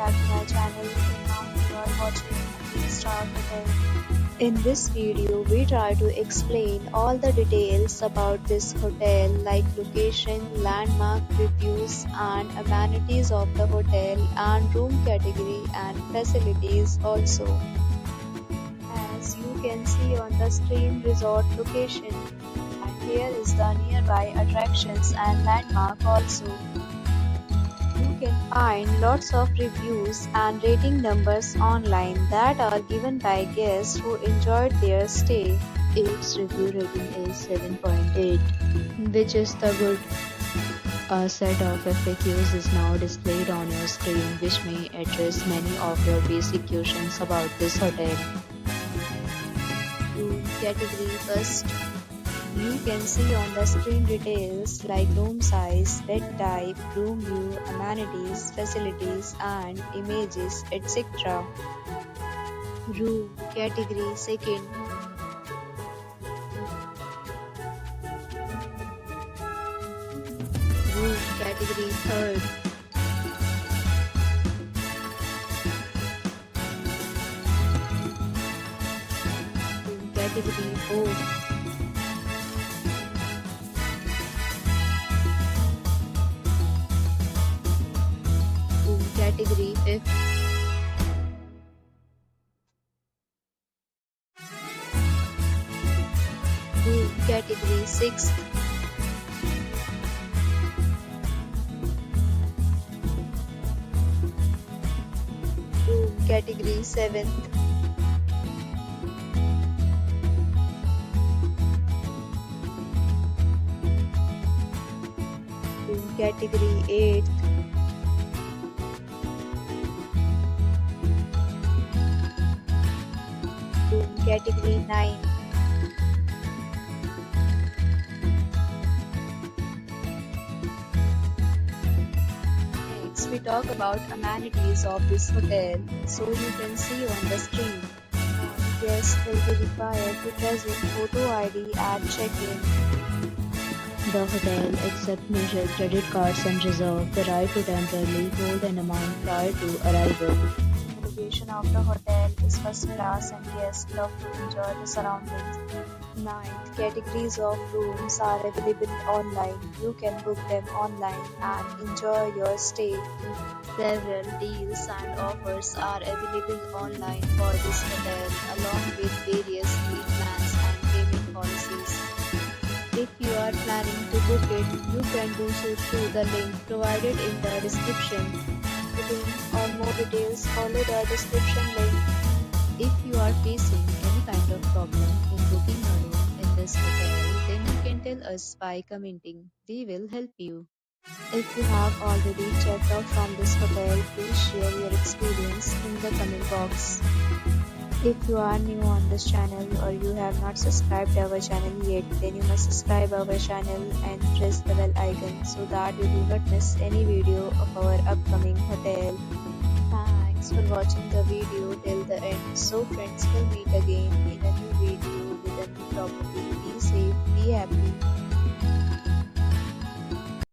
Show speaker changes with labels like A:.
A: back to my channel, and now you are watching a 3-star hotel. In this video, we try to explain all the details about this hotel like location, landmark, reviews and amenities of the hotel and room category and facilities also. As you can see on the screen, resort location, and here is the nearby attractions and landmark also. You can find lots of reviews and rating numbers online that are given by guests who enjoyed their stay. Its review rating is 7.8, which is the good. A set of FAQs is now displayed on your screen, which may address many of your basic questions about this hotel. Room category first. You can see on the screen details like room size, bed type, room view, amenities, facilities and images, etc. Room category second. Room category third. Room category fourth. Category 5th. Room category 6th. Room category 7th. Room category 8th. Category 9. Next, we talk about amenities of this hotel. So you can see on the screen. Guests will be required to present photo ID at check-in. The hotel accepts major credit cards and reserves the right to temporarily hold an amount prior to arrival. Location of the hotel is first class and guests love to enjoy the surroundings. 9th, categories of rooms are available online. You can book them online and enjoy your stay. Several deals and offers are available online for this hotel along with various meal plans and payment policies. If you are planning to book it, you can do so through the link provided in the description. Or more details, follow the description link. If you are facing any kind of problem in booking a room in this hotel, then you can tell us by commenting. We will help you. If you have already checked out from this hotel, please share your experience in the comment box. If you are new on this channel or you have not subscribed our channel yet, then you must subscribe our channel and press the bell icon so that you do not miss any video of our upcoming hotel. Thanks for watching the video till the end. So friends, will meet again in a new video with a new property. Be safe, be happy.